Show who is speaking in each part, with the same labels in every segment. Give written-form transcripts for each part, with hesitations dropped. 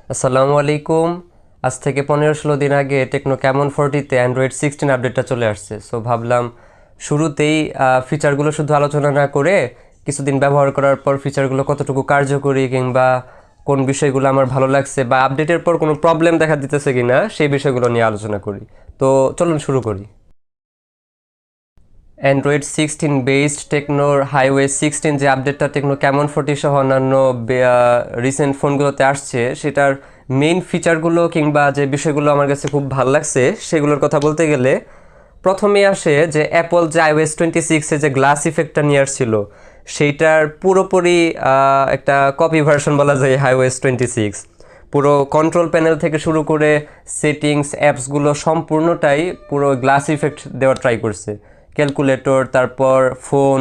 Speaker 1: আসসালামু আলাইকুম। আজ থেকে 15-16 দিন আগে টেকনো ক্যামন 40-তে অ্যান্ড্রয়েড 16 আপডেটটা চলে আসছে। সো ভাবলাম শুরুতেই ফিচারগুলো শুধু আলোচনা না করে কিছুদিন ব্যবহার করার পর ফিচারগুলো কতটুকু কার্যকরী কিংবা কোন বিষয়গুলো আমার ভালো লাগছে বা আপডেটের পর কোনো প্রবলেম দেখা দিতেছে কিনা সেই বিষয়গুলো নিয়ে আলোচনা করি। তো চলুন শুরু করি। অ্যান্ড্রয়েড 16 বেসড টেকনোর হাইওয়ে 16 যে আপডেটটা টেকনো ক্যামন 40 সহ অন্যান্য রিসেন্ট ফোনগুলোতে আসছে, সেটার মেইন ফিচারগুলো কিংবা যে বিষয়গুলো আমার কাছে খুব ভালো লাগছে সেগুলোর কথা বলতে গেলে প্রথমেই আসে যে অ্যাপল যে iOS 26-এ যে গ্লাস ইফেক্টটা নিয়ে আসছিল সেইটার পুরোপুরি একটা কপি ভার্সন বলা যায় iOS 26। পুরো কন্ট্রোল প্যানেল থেকে শুরু করে সেটিংস অ্যাপসগুলো সম্পূর্ণটাই পুরো গ্লাস ইফেক্ট দেওয়ার ট্রাই করছে। ক্যালকুলেটর, তারপর ফোন,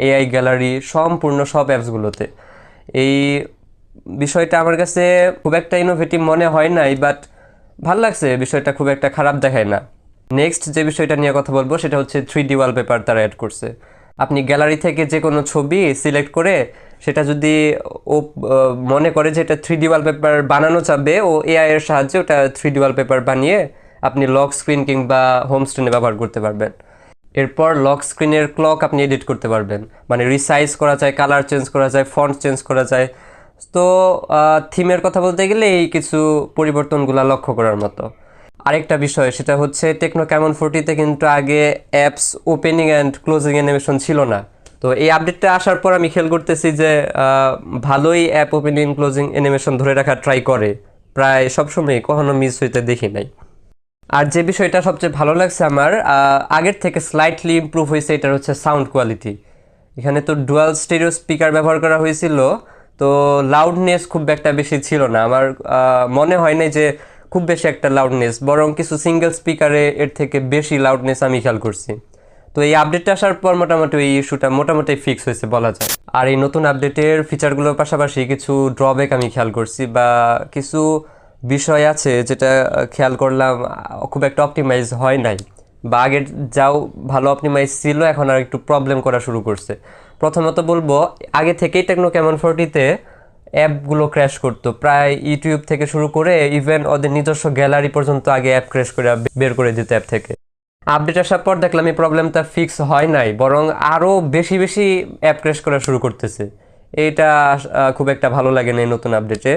Speaker 1: এআই গ্যালারি, সম্পূর্ণ সব অ্যাপসগুলোতে। এই বিষয়টা আমার কাছে খুব একটা ইনোভেটিভ মনে হয় নাই, বাট ভাল লাগছে, বিষয়টা খুব একটা খারাপ দেখায় না। নেক্সট যে বিষয়টা নিয়ে কথা বলবো সেটা হচ্ছে 3D ওয়ালপেপার তারা অ্যাড করছে। আপনি গ্যালারি থেকে যে কোনো ছবি সিলেক্ট করে সেটা যদি ও মনে করে যে এটা 3D ওয়ালপেপার বানানো চাবে, ও এআই এর সাহায্যে ওটা 3D ওয়ালপেপার বানিয়ে আপনি লক স্ক্রিন কিংবা হোম স্ক্রিনে ব্যবহার করতে পারবেন। এরপর লক স্ক্রিনের ক্লক আপনি এডিট করতে পারবেন, মানে রিসাইজ করা যায়, কালার চেঞ্জ করা যায়, ফন্ট চেঞ্জ করা যায়। তো থিমের কথা বলতে গেলে এই কিছু পরিবর্তনগুলো লক্ষ্য করার মতো। আরেকটা বিষয় সেটা হচ্ছে টেকনো ক্যামন 40-তে কিন্তু আগে apps opening and closing animation ছিল না। তো এই আপডেটটা আসার পর আমি খেয়াল করতেছি যে ভালোই অ্যাপ ওপেনিং ক্লোজিং অ্যানিমেশন ধরে রাখার ট্রাই করে, প্রায় সবসময় কখনো মিস হইতে দেখি নাই। আর যে বিষয়টা সবচেয়ে ভালো লাগছে আমার, আগের থেকে স্লাইটলি ইমপ্রুভ হয়েছে, এটার হচ্ছে সাউন্ড কোয়ালিটি। এখানে তো ডুয়াল স্টেরিও স্পিকার ব্যবহার করা হয়েছিল, তো লাউডনেস খুব একটা বেশি ছিল না। আমার মনে হয় না যে খুব বেশি একটা লাউডনেস, বরং কিছু সিঙ্গেল স্পিকারে এর থেকে বেশি লাউডনেস আমি খেয়াল করছি। তো এই আপডেটটা আসার পর মোটামুটি এই ইস্যুটা মোটামুটি ফিক্স হয়েছে বলা যায়। আর এই নতুন আপডেটের ফিচারগুলোর পাশাপাশি কিছু ড্রব্যাক আমি খেয়াল করছি, বা কিছু বিষয় আছে যেটা খেয়াল করলাম খুব একটা অপটিমাইজ হয় নাই, বা আগের যাও ভালো অপটিমাইজ ছিল এখন আর একটু প্রবলেম করা শুরু করছে। প্রথমত বলবো, আগে থেকেই টেকনো ক্যামন 40-তে অ্যাপগুলো ক্র্যাশ করতো, প্রায় ইউটিউব থেকে শুরু করে ইভেন ওদের নিজস্ব গ্যালারি পর্যন্ত আগে অ্যাপ ক্র্যাশ করে বের করে দিত অ্যাপ থেকে। আপডেট আসার পর দেখলাম এই প্রবলেমটা ফিক্স হয় নাই, বরং আরও বেশি বেশি অ্যাপ ক্র্যাশ করা শুরু করতেছে। এইটা খুব একটা ভালো লাগে না এই নতুন আপডেটে।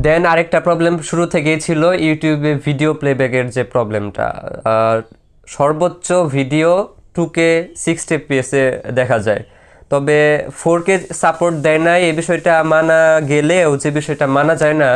Speaker 1: দেন আরেকটা প্রবলেম শুরু থেকেই ছিল ইউটিউবে ভিডিও প্লেব্যাকের যে প্রবলেমটা। সর্বোচ্চ ভিডিও 2K 60 FPS-এ দেখা যায়, তবে 4K সাপোর্ট দেয় না। এই বিষয়টা মানা গেলেও যে বিষয়টা মানা যায় না